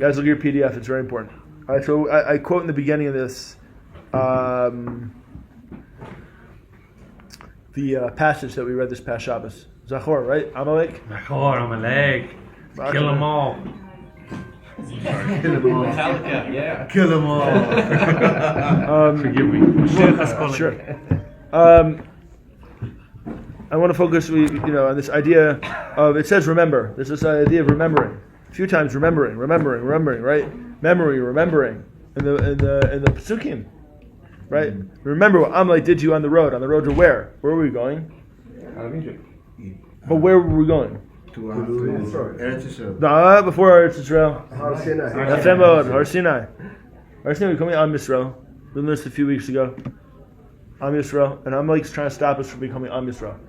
Guys, look at your PDF. It's very important. All right, so I quote in the beginning of this the passage that we read this past Shabbos. Zachor, right? Amalek? Nafochu and Amalek. Kill them all. Sorry. Kill them all. Metallica, yeah. Kill them all. Forgive me. Sure. I want to focus, on this idea of, it says remember. There's this idea of remembering. A few times remembering, right? Memory, remembering. In the Pesukim, right? Remember what Amalek did to you on the road. On the road to where? Where were we going? Out of Egypt. But where were we going? To Eretz Yisrael. No, before Eretz Yisrael. Har Sinai. Har Sinai. Har Sinai, we're coming Am Yisrael. We learned this a few weeks ago. Am Yisrael. And Amalek's trying to stop us from becoming Am Yisrael.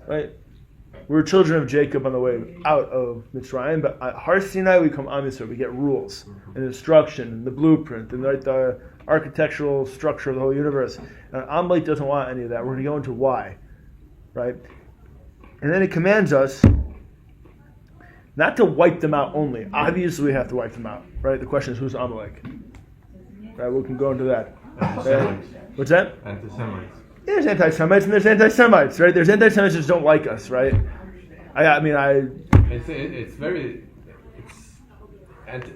Right? We're children of Jacob on the way out of Mitzrayim, but at Har Sinai we come Am Yisrael. We get rules and instruction and the blueprint and the architectural structure of the whole universe. And Amalek doesn't want any of that. We're going to go into why. Right? And then it commands us not to wipe them out only. Obviously, we have to wipe them out, right? The question is, who's Amalek? Right, we can go into that. Anti-Semites. What's that? Anti-Semites. Yeah, there's anti-Semites and there's anti-Semites, right? There's anti-Semites that just don't like us, right? It's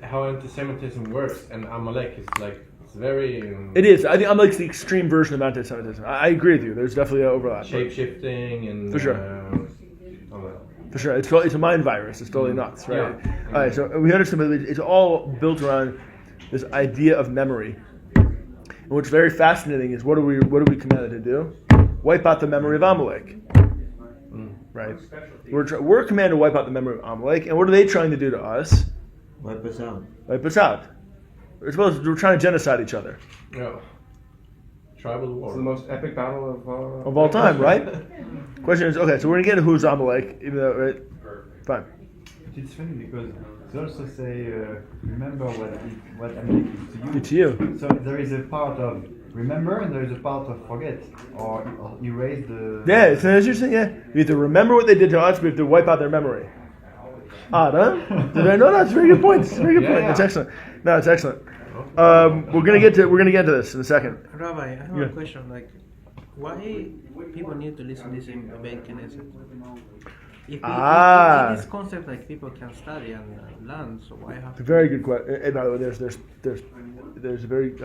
how anti-Semitism works, and Amalek is like, it's very... It is. I think Amalek's the extreme version of anti-Semitism. I agree with you. There's definitely an overlap. Shape-shifting and... For sure. All that. For sure. It's a mind virus. It's totally nuts, right? Yeah. All right, so we understand that it's all built around this idea of memory. And what's very fascinating is what are we commanded to do? Wipe out the memory of Amalek. Right? We're commanded to wipe out the memory of Amalek, and what are they trying to do to us? Wipe us out. Wipe us out. We're trying to genocide each other. Yeah. Tribal war. It's the most epic battle Of all time, right? Question is, okay, so we're going to get into who's Amalek, even though, right? Fine. It's funny because they also say, remember what Amalek is To to you. you. So there is a part of remember and there is a part of forget or erase the... Yeah, so that's interesting, yeah. We have to remember what they did to us, we have to wipe out their memory. Odd, huh? No, it's a very good point. It's a very good point. Yeah. It's excellent. No, it's excellent. We're gonna get into this in a second. Rabbi, I have a question. Like, why people need to listen to this in Beit Knesset? If this concept, like, people can study and learn, so why have? It's a very good question. And by the way, there's a very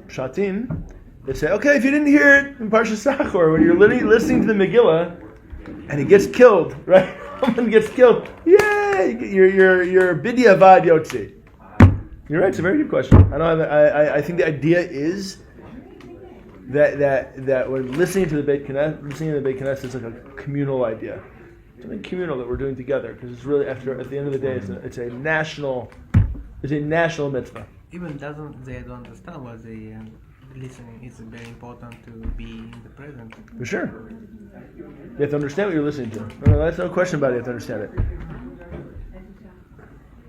shatin. They say, okay, if you didn't hear it in Parsha Sachor, when you're literally listening to the Megillah, and he gets killed, right? Someone gets killed. Yay! You're b'diavad yotzi. You're right. It's a very good question. I think the idea is that when listening to the Beit Knesset is like a communal idea, something communal that we're doing together, because it's really at the end of the day it's a national mitzvah. Even they don't understand what they listening. It's very important to be in the present. For sure. You have to understand what you're listening to. No, that's no question about it. You have to understand it.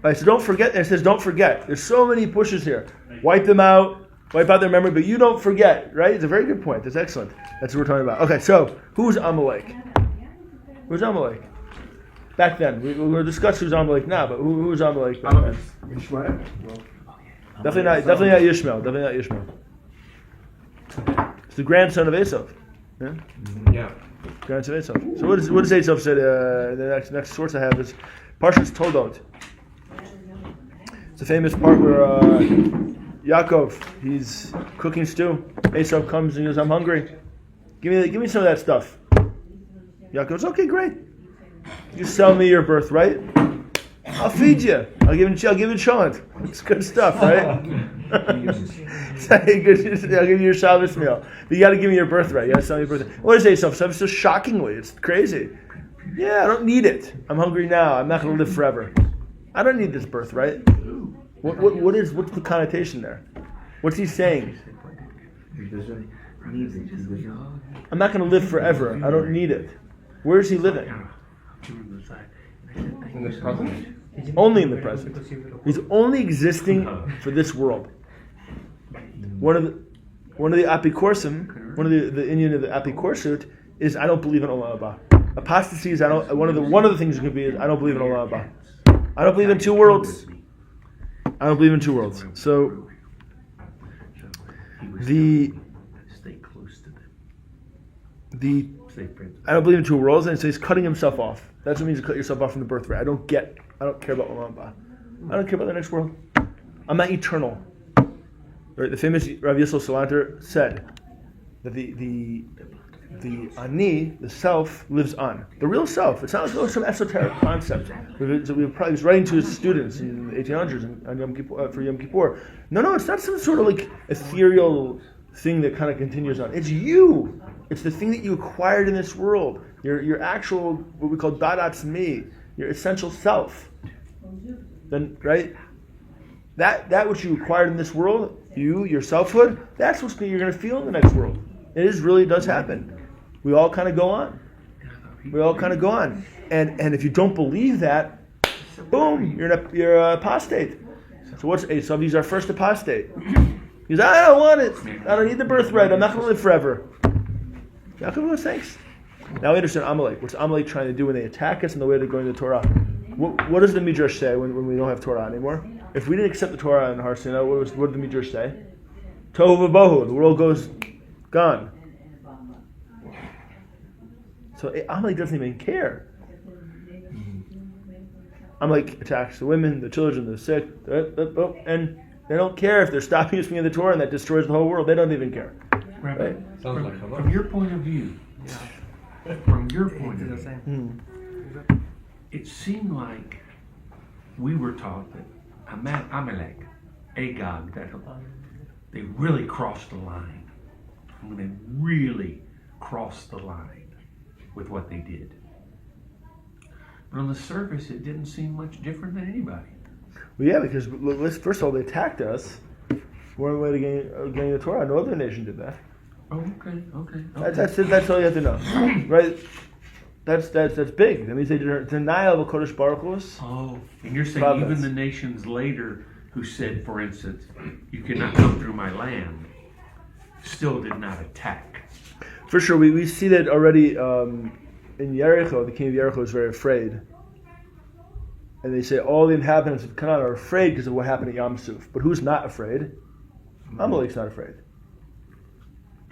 All right, so don't forget. It says don't forget. There's so many pushes here. Wipe them out. Wipe out their memory, but you don't forget, right? It's a very good point. That's excellent. That's what we're talking about. Okay, so who's Amalek? Who's Amalek? Back then. We're going to discuss who's Amalek now, but who's Amalek back then? Ishmael. Definitely not Yishmael. Definitely not Yishmael. It's the grandson of Esav. Yeah? Yeah. Grandson of Esav. So what does Esav say? The next source I have is Parshas Toldot. It's a famous part where Yaakov, he's cooking stew. Esav comes and he goes, "I'm hungry. Give me some of that stuff." Yaakov goes, "Okay, great. You sell me your birthright. I'll feed you. I'll give it cholent. It's good stuff, right? I'll give you your Shabbos meal. But you got to give me your birthright. You got to sell me your birthright." What does Esav say? So shockingly, it's crazy. Yeah, I don't need it. I'm hungry now. I'm not going to live forever. I don't need this birthright. What's the connotation there? What's he saying? He doesn't need it. I'm not going to live forever. I don't need it. Where is he living? In this present. Only in the present. He's only existing for this world. One of the apikorsim, one of the Indian of the apikorsut is I don't believe in Olam Haba. Apostasy is one of the things it could be is I don't believe in Olam Haba. I don't believe in two worlds. I don't believe in two worlds. So the Stay close to them. the Stay principle. I don't believe in two worlds, and so he's cutting himself off. That's what it means to cut yourself off from the birthright. I don't care about Olam Haba. I don't care about the next world. I'm not eternal. Right? The famous Rav Yisrael Salanter said that the ani, the self, lives on. The real self. It's not like some esoteric concept. We probably was writing to his students in the 1800s on Yom Kippur, for Yom Kippur. No, it's not some sort of like ethereal thing that kind of continues on. It's you. It's the thing that you acquired in this world. Your actual, what we call dadat's me, your essential self. Then, right? That which you acquired in this world, your selfhood, that's what you're going to feel in the next world. Really does happen. We all kind of go on. And if you don't believe that, boom, you're apostate. So what's Esav? He's our first apostate. He's I don't want it. I don't need the birthright. I'm not going to live forever. Yaakov goes, thanks. Now we understand Amalek. What's Amalek trying to do when they attack us in the way they're going to the Torah? What does the Midrash say when we don't have Torah anymore? If we didn't accept the Torah in Har Sinai, what did the Midrash say? Tohu v'bohu. The world goes gone. So Amalek doesn't even care. Amalek attacks the women, the children, the sick, and they don't care if they're stopping us from the Torah and that destroys the whole world. They don't even care. Rabbi, Right? Sounds like Hamas. from your point of view, It's the same. it seemed like we were taught that Amalek, Agag, that they really crossed the line. When they really crossed the line with what they did. But on the surface, it didn't seem much different than anybody. Well, yeah, because first of all, they attacked us. One way to gain the Torah. No other nation did that. Oh, okay. That's all you have to know, right? That's big. That means they denial of Kodesh Baruch Hu's. Oh, and you're saying Providence. even the nations later who said, for instance, you cannot come through my land, still did not attack. For sure, we see that already in Jericho. The king of Jericho is very afraid. And they say all the inhabitants of Canaan are afraid because of what happened at Yam Suf. But who's not afraid? Amalek's not afraid.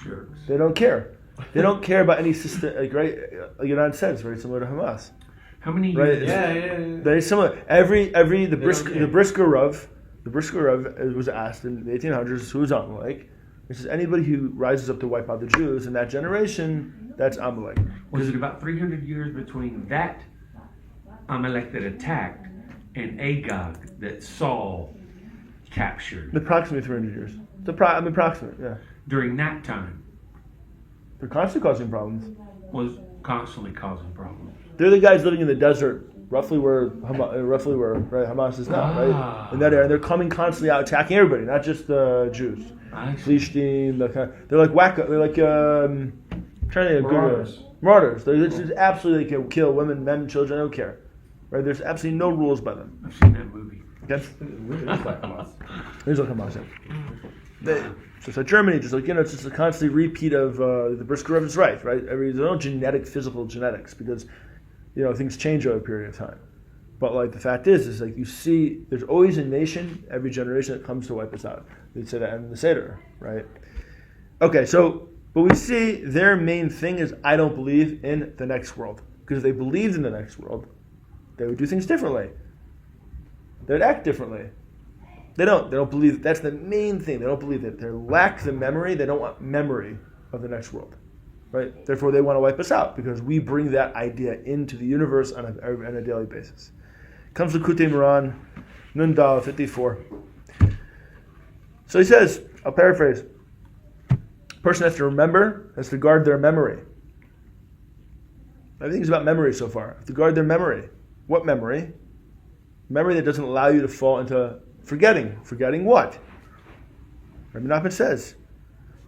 Jerks. They don't care. They don't care about any system, like Iran says, very similar to Hamas. How many Right? years? Yeah. Very similar. The care. Brisker Rav was asked in the 1800s who's Amalek. He says anybody who rises up to wipe out the Jews in that generation, that's Amalek. Was it about 300 years between that Amalek that attacked and Agag that Saul captured? Approximately 300 years. It's approximate, yeah. During that time, They're constantly causing problems. was constantly causing problems. They're the guys living in the desert, roughly where Hamas is now, right? In that area, and they're coming constantly out attacking everybody, not just the Jews. I see. Plishtim, they're like wacko. They're like trying to Marauders. Marauders. They just absolutely can kill women, men, children. They don't care, right? There's absolutely no rules by them. I've seen that movie. Okay, Really is like Hamas. here's what Hamas said. Just like Germany, just like it's just a constant repeat of the Brisker Rav is right? There's no physical genetics because things change over a period of time. But like the fact is like you see, there's always a nation every generation that comes to wipe us out. They'd say that in the Seder, right? Okay, but we see their main thing is I don't believe in the next world, because if they believed in the next world, they would do things differently. They would act differently. They don't believe. That's the main thing. They don't believe that. They lack the memory. They don't want memory of the next world, right? Therefore, they want to wipe us out because we bring that idea into the universe on a daily basis. Comes to Kutei Moran, Nun Dal 54. So he says, I'll paraphrase. A person has to remember, has to guard their memory. Everything's about memory so far. Have to guard their memory. What memory? Memory that doesn't allow you to fall into forgetting. Forgetting what? Rabbi Nachman says,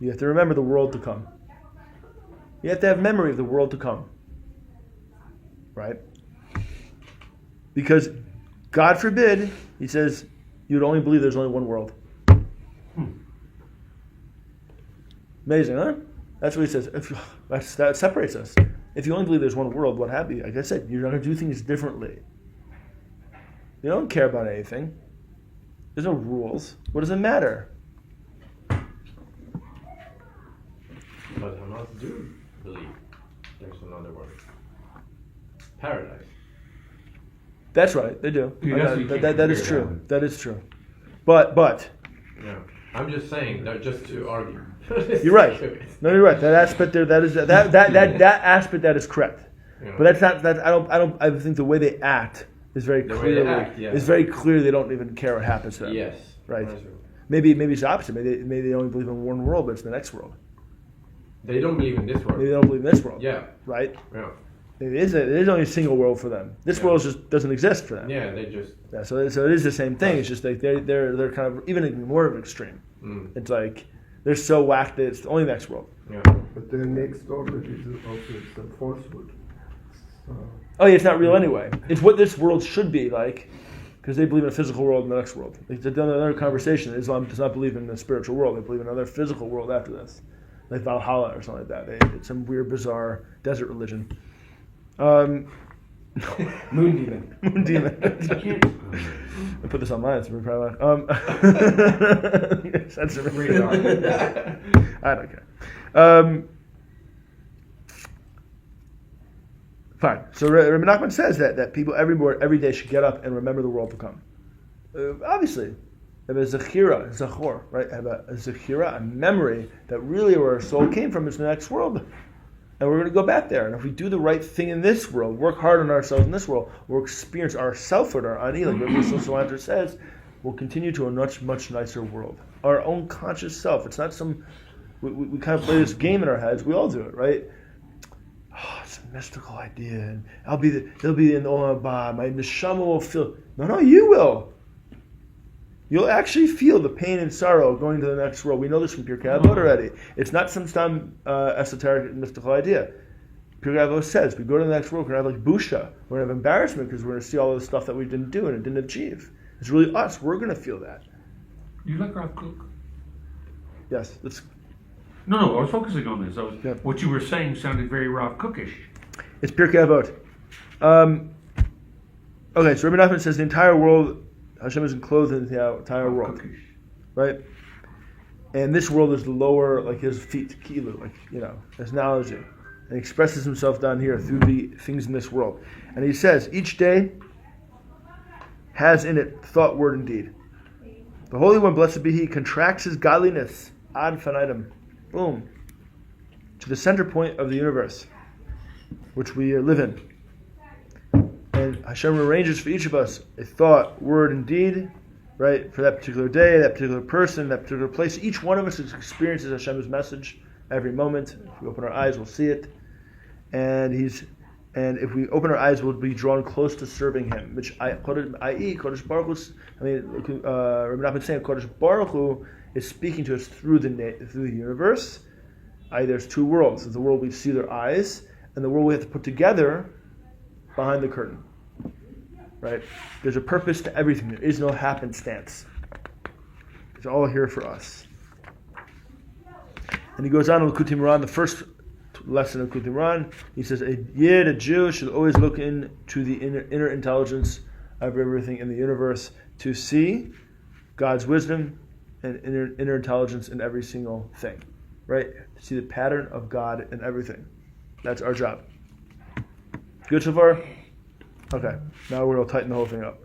you have to remember the world to come. You have to have memory of the world to come. Right? Because, God forbid, he says, you'd only believe there's only one world. Amazing, huh? That's what he says. That separates us. If you only believe there's one world, what have you? Like I said, you're going to do things differently. You don't care about anything. There's no rules. What does it matter? But Hamas do believe there's another world. Paradise. That's right. They do. Yeah, that's what you can't That is compare true. that. That is true. But Yeah. I'm just saying that just to argue. you're right. No, you're right. That aspect there. That is that aspect that is correct. Yeah. But that's not. That I don't. I think the way they act is very The way clearly. they act, yeah. It's very clear they don't even care what happens to them. Yes. Right. That's true. Maybe it's the opposite. Maybe they only believe in one world, but it's the next world. They don't believe in this world. Maybe they don't believe in this world. Yeah. Right. Yeah. Maybe it is only a single world for them. This Yeah. world just doesn't exist for them. Yeah, they just. Yeah, so it is the same thing. It's just like they're kind of even more of an extreme. Mm. It's like they're so whacked that it's only the next world. Yeah. But the next orbit is also some falsehood. So, Oh yeah, it's not real anyway. It's what this world should be like, because they believe in a physical world and the next world. It's another conversation. Islam does not believe in the spiritual world. They believe in another physical world after this, like Valhalla or something like that. It's some weird, bizarre desert religion. Moon demon. Moon demon. I put this online. It's pretty proud of. Censor me. I don't care. Fine. So Rabbi Nachman says that people every day should get up and remember the world to come. Obviously, have a zachor, right? Have a zachira, a memory that really where our soul came from is the next world. And we're going to go back there. And if we do the right thing in this world, work hard on ourselves in this world, we'll experience our selfhood, our ani, like Rabbi Yisrael says, we'll continue to a much, much nicer world. Our own conscious self. It's not some, we kind of play this game in our heads. We all do it, right? Oh, it's a mystical idea. And they'll be in the Olam Haba. My neshama will feel. No, you will. You'll actually feel the pain and sorrow going to the next world. We know this from Pirkei Avot already. It's not some esoteric mystical idea. Pirkei Avot says we go to the next world. We're going to have like busha. We're going to have embarrassment because we're going to see all of the stuff that we didn't do and it didn't achieve. It's really us. We're going to feel that. You like Rav Kook? Yes. That's, No, I was focusing on this. Yeah. What you were saying sounded very Rav Cookish. it's Pirkei Avot. Okay, so Rabbi Nachman says the entire world, Hashem is enclosed in the entire world. Cookish. Right? And this world is the lower, like his feet, kilu, like, his analogy. And he expresses himself down here through the things in this world. And he says, each day has in it thought, word, and deed. The Holy One, blessed be He, contracts His godliness, ad infinitum, boom, to the center point of the universe, which we live in. And Hashem arranges for each of us a thought, word, and deed, right, for that particular day, that particular person, that particular place. Each one of us experiences Hashem's message every moment. If we open our eyes, we'll see it. And if we open our eyes, we'll be drawn close to serving Him. Which Kodesh Baruch Hu, Rabbi Nachman saying Kodesh Baruch Hu is speaking to us through the universe. There's two worlds. There's the world we see with our eyes, and the world we have to put together behind the curtain. Right? There's a purpose to everything. There is no happenstance. It's all here for us. And he goes on in Likutei Moharan, the first lesson of Likutei Moharan. He says, a Jew, should always look into the inner intelligence of everything in the universe to see God's wisdom and inner intelligence in every single thing. Right? To see the pattern of God in everything. That's our job. Good so far? Okay, now we're going to tighten the whole thing up.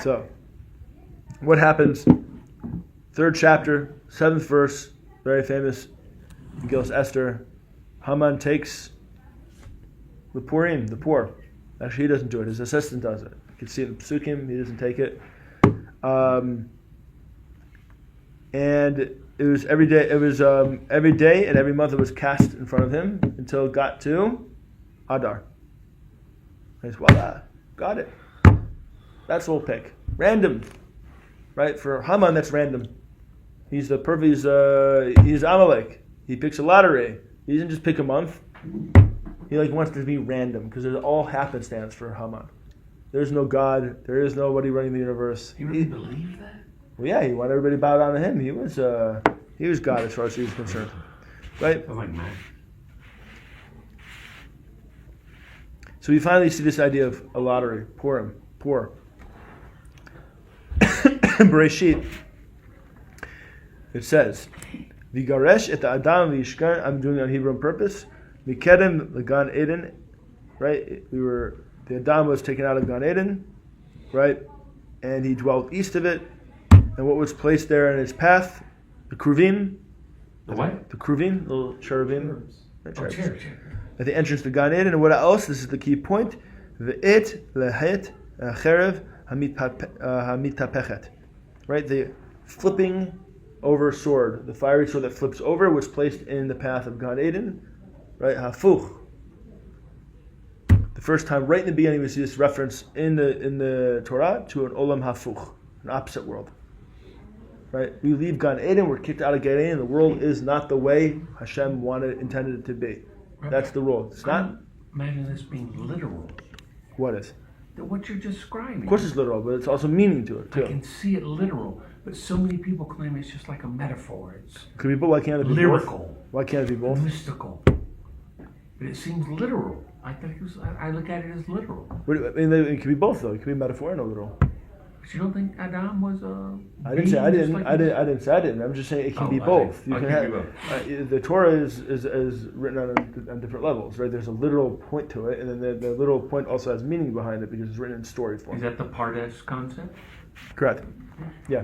So, what happens? 3rd chapter, 7th verse, very famous, Megillah Esther. Haman takes the Purim, the poor. Actually, he doesn't do it. His assistant does it. You can see it in the Psukim. He doesn't take it. And it was every day. It was every day and every month. It was cast in front of him until it got to Adar. And he's voila, got it. That's what we'll pick. Random, right? For Haman, that's random. He's he's Amalek. He picks a lottery. He doesn't just pick a month. He wants to be random because it's all happenstance for Haman. There's no God. There is nobody running the universe. You really believe that? Well, yeah, he wanted everybody to bow down to him. He was God as far as he was concerned, right? I'm like, man. So we finally see this idea of a lottery, Purim, poor. Bereshit, it says, "Vigaresh et Adam v'yishkan." I'm doing it on Hebrew on purpose. Mikedem the Gan Eden, right? The Adam was taken out of Gan Eden, right? And he dwelt east of it. And what was placed there in his path? The Kruvim. The what? The Kruvim, little cherubim. Oh, cherub. At the entrance to Gan Eden. And what else? This is the key point. Ve'et lehet cherev hamitapechet. Right? The flipping over sword. The fiery sword that flips over was placed in the path of Gan Eden. Right? Hafuch. The first time, right in the beginning, we see this reference in the Torah to an olam hafuch, an opposite world. Right? We leave Gan Eden, we're kicked out of Gan Eden. The world is not the way Hashem intended it to be. That's the rule. It's not. Imagine this being literal. What is? What you're describing. Of course, it's literal, but it's also meaning to it too. I can see it literal, but so many people claim it's just like a metaphor. It's Could be, but why can't it be lyrical. both? Why can't it be both? Mystical. But it seems literal. I look at it as literal. I mean, it could be both though. It could be metaphor and literal. But you don't think Adam was I didn't say I didn't. I'm just saying it can be both. You can have the Torah is written on different levels, right? There's a literal point to it, and then the literal point also has meaning behind it because it's written in story form. Is that the Pardes concept? Correct. Yeah.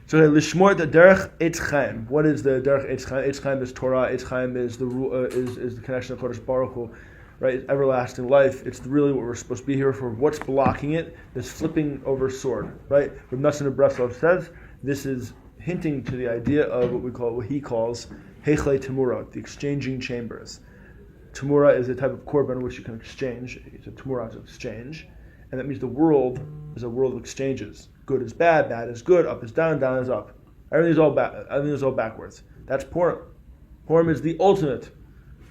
So lishmor the derech Eitz Chaim. What is the derech Eitz Chaim? Eitz Chaim is Torah. Eitz Chaim is the rule. Is the connection of Kodesh Baruch Hu. Right, it's everlasting life. It's really what we're supposed to be here for. What's blocking it? This flipping over sword, right? Rav Nosson of Breslov says this is hinting to the idea of what he calls Hechle Temurah, the exchanging chambers. Temurah is a type of korban which you can exchange. It's a Temurah to exchange, and that means the world is a world of exchanges. Good is bad, bad is good, up is down, down is up. Everything is all backwards. That's Purim. Purim is the ultimate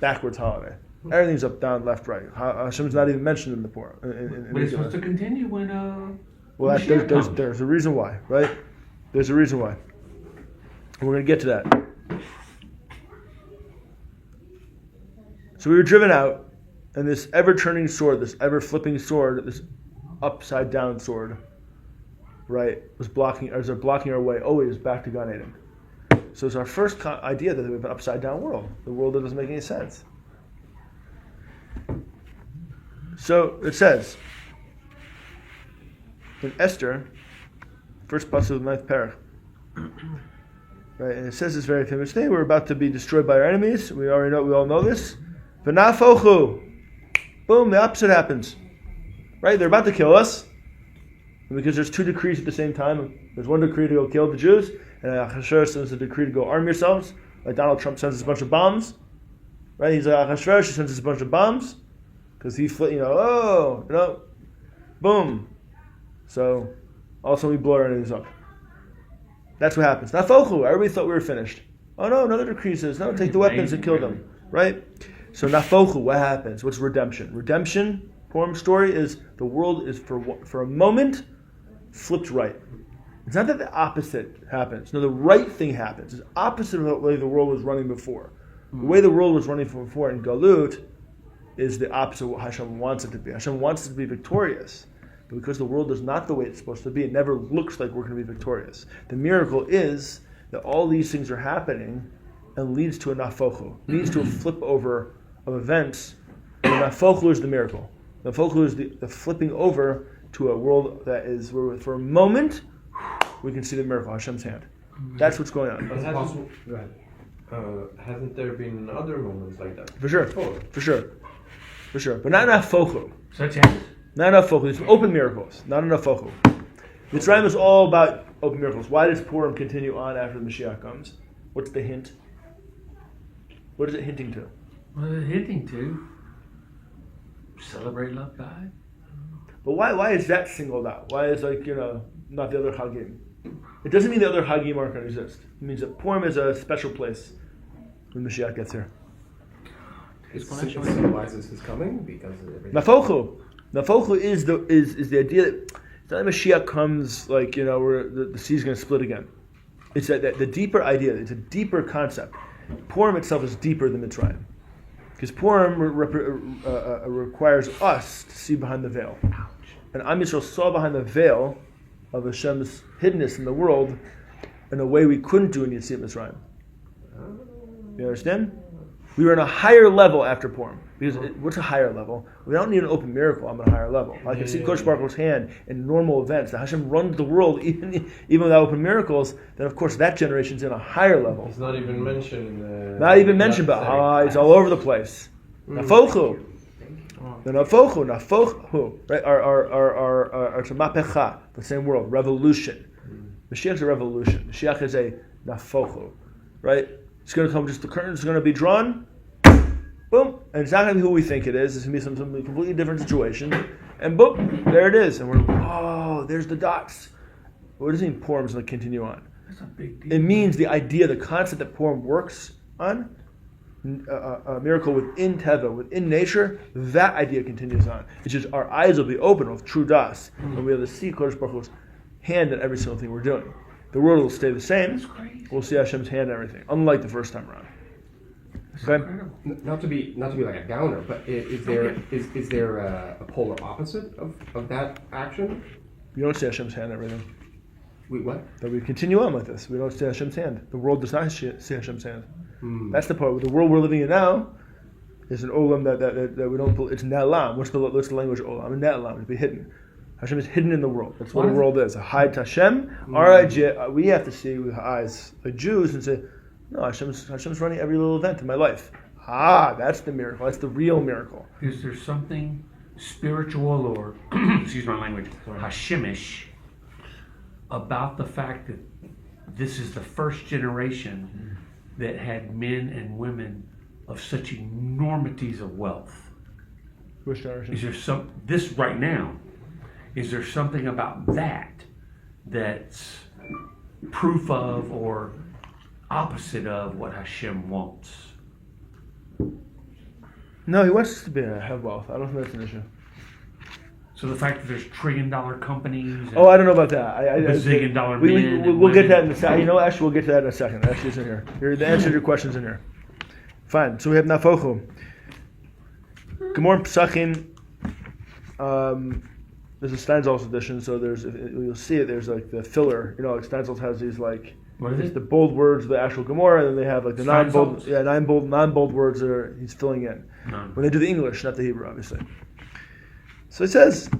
backwards holiday. Everything's up, down, left, right. Hashem's not even mentioned in the Purim. But it's supposed to continue when well, Mashiach comes. there's a reason why, right? There's a reason why. And we're going to get to that. So we were driven out, and this ever-turning sword, this ever-flipping sword, this upside-down sword, right, was blocking our way always back to Gan Eden. So it's our first idea that we have an upside-down world, the world that doesn't make any sense. So it says in Esther, first pasuk of the 9th parah, right? And it says this very famous thing: we're about to be destroyed by our enemies. We all know this. But Nafochu, boom, the opposite happens. Right? They're about to kill us, and because there's two decrees at the same time. There's one decree to go kill the Jews, and Achashverosh sends a decree to go arm yourselves. Like Donald Trump sends us a bunch of bombs. Right? He's like Achashverosh, he sends us a bunch of bombs. Because he, boom. So, also we blow our enemies up. That's what happens. Nafochu, everybody thought we were finished. Oh no, another decree says, no, take the weapons and kill them. Right? So Nafochu, what happens? What's redemption? Redemption, Purim story, is the world is for a moment flipped right. It's not that the opposite happens. No, the right thing happens. It's opposite of the way the world was running before. The way the world was running before in Galut is the opposite of what Hashem wants it to be. Hashem wants it to be victorious. But because the world is not the way it's supposed to be, it never looks like we're going to be victorious. The miracle is that all these things are happening and leads to a nafochu, leads to a flip over of events. And the nafochu is the miracle. The nafochu is the flipping over to a world that is where for a moment we can see the miracle, Hashem's hand. That's what's going on. But hasn't there been other moments like that? For sure. But not nafochu. Such as? Not enough focus. It's open miracles. Not enough focus. Mitzrayim is all about open miracles. Why does Purim continue on after the Mashiach comes? What's the hint? What is it hinting to? Well, it's hinting to celebrate love God. But why is that singled out? Why is not the other Hagim? It doesn't mean the other Hagim aren't going to exist. It means that Purim is a special place when Mashiach gets here. It symbolizes his coming because Nafochu. Nafochu is the idea that it's not that Mashiach comes where the sea's going to split again. It's that the deeper idea. It's a deeper concept. Purim itself is deeper than Mitzrayim, because Purim requires us to see behind the veil. And Am Yisrael saw behind the veil of Hashem's hiddenness in the world in a way we couldn't do in Yetziat Mitzrayim. You understand? We were on a higher level after Purim. Because what's a higher level? We don't need an open miracle. I'm at a higher level. I can see Kodesh Baruch Hu's hand in normal events. That Hashem runs the world even without open miracles. Then of course that generation's in a higher level. It's not even mentioned. Not even mentioned, but it's all over the place. Nafochu. The Nafochu, right? Our mapecha, the same world, revolution. Mashiach is a revolution. Mashiach is a Nafochu, right? It's going to come. Just the curtain's going to be drawn. Boom, and it's not going to be who we think it is. It's going to be some completely different situation, and boom, there it is. And we're there's the dots. What does it mean? Purim's going to continue on. That's a big deal. It means the idea, the concept that Purim works on, a miracle within Teva, within nature, that idea continues on. It's just our eyes will be open with true das, and we'll be able to see Kodesh Baruch Hu's hand in every single thing we're doing. The world will stay the same. That's crazy. We'll see Hashem's hand in everything, unlike the first time around. That's Okay? incredible. Not to be like a downer, but is there a polar opposite of that action? You don't see Hashem's hand in everything. Wait, what? But we continue on with this. We don't see Hashem's hand. The world does not see Hashem's hand. Hmm. That's the part. The world we're living in now is an olam that we don't. It's ne'elam. What's the language of olam? Ne'elam. To be hidden. Hashem is hidden in the world. That's what the world is. A hide to Hashem. Our idea, we have to see with our eyes, like Jews, and say, no, Hashem's running every little event in my life. That's the miracle. That's the real miracle. Is there something spiritual or, excuse my language, Hashemish about the fact that this is the first generation that had men and women of such enormities of wealth? Which generation? Is there this right now, is there something about that that's proof of or opposite of what Hashem wants? No, He wants us to have wealth. I don't think that's an issue. So the fact that there's $1 trillion companies and I don't know about that. bazillion dollar men and we'll get to that in women. a second. You know, actually, we'll get to that in a second. Actually, it's in here. The answer to your question's in here. Fine. So we have Nafochu. Gemor Pesachim. There's a Steinsaltz edition, so you'll see it. There's like the filler. You know, like Steinsaltz has these like What is it? the bold words of the actual Gemara, and then they have like the Steinsaltz? non-bold words that he's filling in. None. When they do the English, not the Hebrew, obviously. So it says,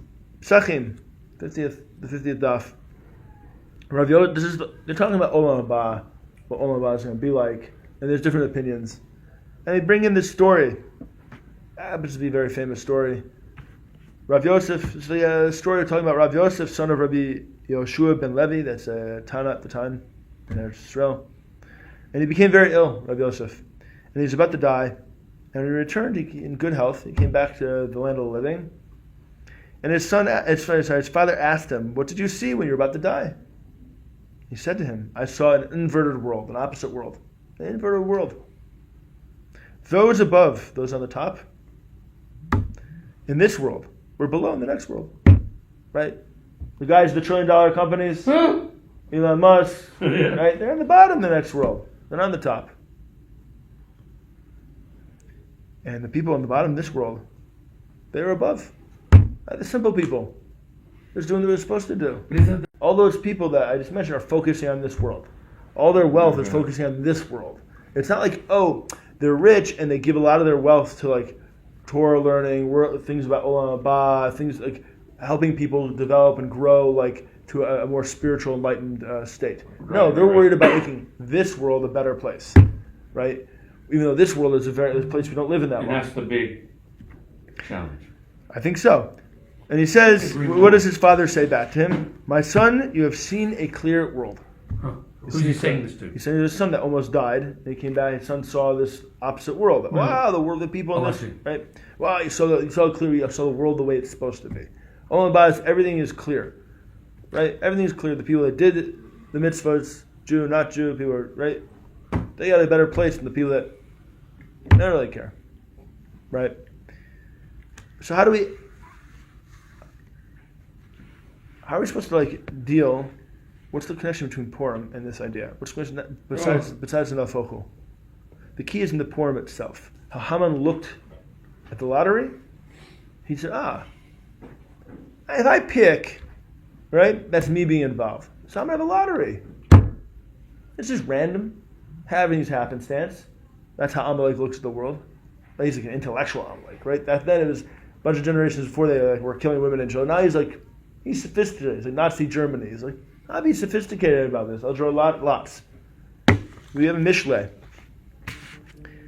Pesachim, the 50th daf. Rav Yoda, they're talking about Olam Haba, what Olam Haba is going to be like, and there's different opinions. And they bring in this story. Happens to be a very famous story. Rav Yosef, it's the story talking about Rav Yosef, son of Rabbi Yoshua ben Levi, that's a Tana at the time in Eretz Israel. And he became very ill, Rav Yosef. And he was about to die. And when he returned in good health, he came back to the land of the living. And his father asked him, "What did you see when you were about to die?" He said to him, "I saw an inverted world, an opposite world. An inverted world. Those above, those on the top, in this world, were below in the next world." Right? The guys, the $1 trillion companies, Elon Musk, right? They're in the bottom in the next world. They're not on the top. And the people on the bottom of this world, they were above. The simple people. They're just doing what they're supposed to do. All those people that I just mentioned are focusing on this world. All their wealth is focusing on this world. It's not like, they're rich and they give a lot of their wealth to like Torah learning, things about Olam Haba, things like helping people develop and grow like to a more spiritual, enlightened state. No, they're worried about making this world a better place, right? Even though this world is a place we don't live in that And long. that's the big challenge. I think so. And he says, what does his father say back to him? "My son, you have seen a clear world." Huh. Who's he saying this to? He's saying to his son that almost died. And he came back. His son saw this opposite world. Wow, the world, the people in this, right? Wow, you saw clearly. You saw the world the way it's supposed to be. All about is everything is clear, right? Everything is clear. The people that did the mitzvahs, Jew, not Jew, people are right. They got a better place than the people that don't really care, right? So how are we supposed to like deal? What's the connection between Purim and this idea? What's the connection besides the Nafochu? The key is in the Purim itself. How Haman looked at the lottery, he said, if I pick, right, that's me being involved. So I'm going to have a lottery. It's just random. Having these happenstance. That's how Amalek looks at the world. He's like an intellectual Amalek, right? Then it was a bunch of generations before they were killing women and children. Now he's sophisticated. He's like Nazi Germany. He's like, I'll be sophisticated about this. I'll draw lots. We have a Mishle.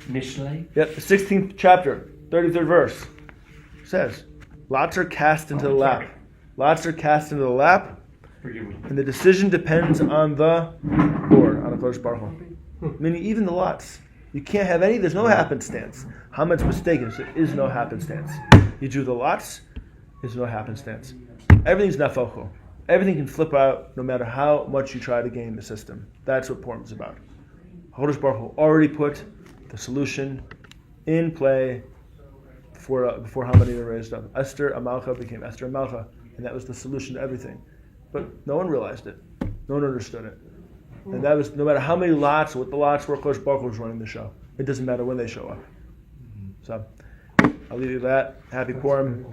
Mishle? Yep, the 16th chapter, 33rd verse. Says, lots are cast into the lap. Lots are cast into the lap, Forgive me. and the decision depends on the Lord, on the Kodesh Baruch Hu. Meaning even the lots. You can't have any, there's no happenstance. Haman's mistaken, there is no happenstance. You do the lots, there's no happenstance. Everything's Nafochu. Everything can flip out no matter how much you try to game the system. That's what Purim is about. Kodesh Baruch Hu already put the solution in play before Haman even raised up. Esther Amalka became Esther Amalka, and that was the solution to everything. But no one realized it. No one understood it. And that was, no matter how many lots, what the lots were, Kodesh Baruch Hu was running the show. It doesn't matter when they show up. So, I'll leave you with that. Happy Purim.